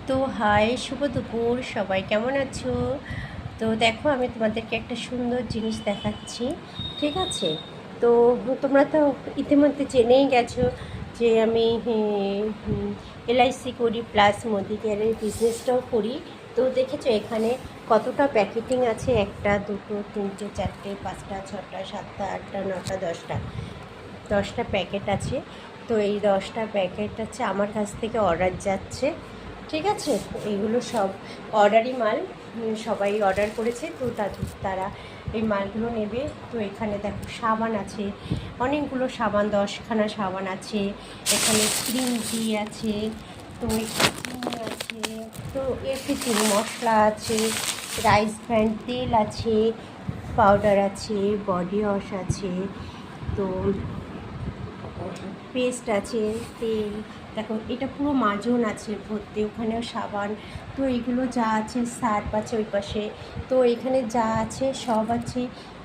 তো হাই, শুভ দুপুর। সবাই কেমন আছো? তো দেখো, আমি তোমাদেরকে একটা সুন্দর জিনিস দেখাচ্ছি। ঠিক আছে? তো তোমরা তো ইতিমধ্যে জেনেই গেছো যে আমি এলআইসি করি, প্লাস মুদিখানার বিজনেসটাও করি। তো দেখেছো এখানে কতটা প্যাকেটিং আছে, একটা দুটো তিনটে চারটে পাঁচটা ছটা সাতটা আটটা নটা দশটা, 10টা প্যাকেট আছে। তো এই 10টা প্যাকেট হচ্ছে আমার কাছ থেকে অর্ডার যাচ্ছে। ঠিক আছে? এইগুলো সব অর্ডারই মাল। সবাই অর্ডার করেছে, তো তারা এই মালগুলো নেবে। তো এখানে দেখো সাবান আছে, অনেকগুলো সাবান, 10খানা সাবান আছে। এখানে ক্রিম টি আছে, তো চিনি আছে, তো এভরিথিং, মশলা আছে, রাইস ব্র্যান্ড তেল আছে, পাউডার আছে, বডি ওয়াশ আছে, তো পেস্ট আছে, তেল। দেখো এটা পুরো মাজন আছে ভর্তি, ওখানেও সাবান। তো এগুলো যা আছে, সার্ফ আছে ওই পাশে। তো এখানে যা আছে সব আছে,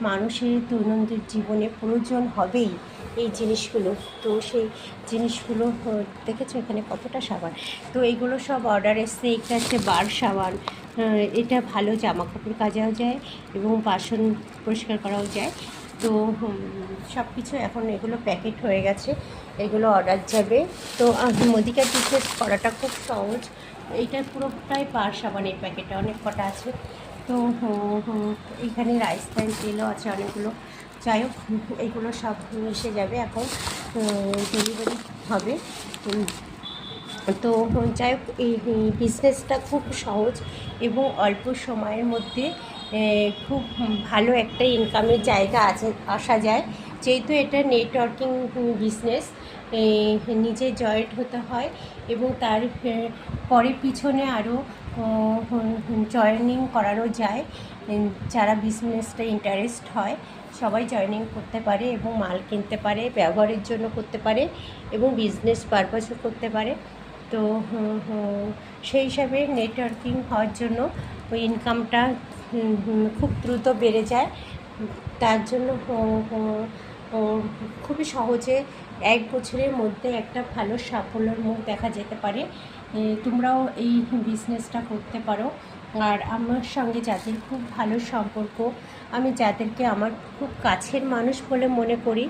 মানুষের দৈনন্দিন জীবনে প্রয়োজন হবেই এই জিনিসগুলো। তো সেই জিনিসগুলো দেখেছো এখানে কতটা সাবান। তো এইগুলো সব অর্ডার এসছে। এটা হচ্ছে বার সাবান। এটা ভালো, জামা কাপড় কাচাও যায় এবং বাসন পরিষ্কার করাও যায়। তো সব কিছু এখন এগুলো প্যাকেট হয়ে গেছে, এগুলো অর্ডার যাবে। তো মুদিখানা বিজনেস করাটা খুব সহজ। এইটা পুরোটাই পার সাবান, এই প্যাকেটে অনেক কটা আছে। তো এইখানে রাইস ব্র্যান্ড তেলও আছে অনেকগুলো। যাই হোক, এইগুলো সব মিশে যাবে এখন, ডেলিভারি হবে। তো যাই হোক, এই বিজনেসটা খুব সহজ এবং অল্প সময়ের মধ্যে খুব ভালো একটা ইনকামের জায়গা আছে, আসা যায়। যেহেতু এটা নেটওয়ার্কিং বিজনেস, নিজে জয়েন্ট হতে হয় এবং তার পরে পিছনে আরও জয়েনিং করানো যায়। যারা বিজনেসটা ইন্টারেস্ট হয় সবাই জয়েনিং করতে পারে এবং মাল কিনতে পারে, ব্যবহারের জন্য করতে পারে এবং বিজনেস পারপাসও করতে পারে। তো সেই হিসাবে নেটওয়ার্কিং হওয়ার জন্য ওই ইনকামটা খুব দ্রুত বেড়ে যায়। তার জন্য খুবই সহজে 1 বছরের মধ্যে একটা ভালো সাফল্যের মুখ দেখা যেতে পারে। তোমরাও এই বিজনেসটা করতে পারো। আর আমার সঙ্গে যাদের খুব ভালো সম্পর্ক, আমি যাদেরকে আমার খুব কাছের মানুষ বলে মনে করি,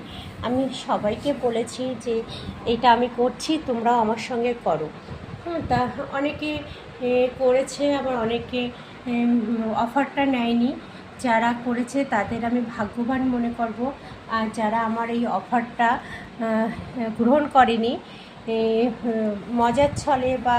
আমি সবাইকে বলেছি যে এটা আমি করছি, তোমরাও আমার সঙ্গে করো। তা অনেকে করেছে, আবার অনেকে অফারটা নেয়নি। যারা করেছে তাদের আমি ভাগ্যবান মনে করব। আর যারা আমার এই অফারটা গ্রহণ করেনি, মজার ছলে বা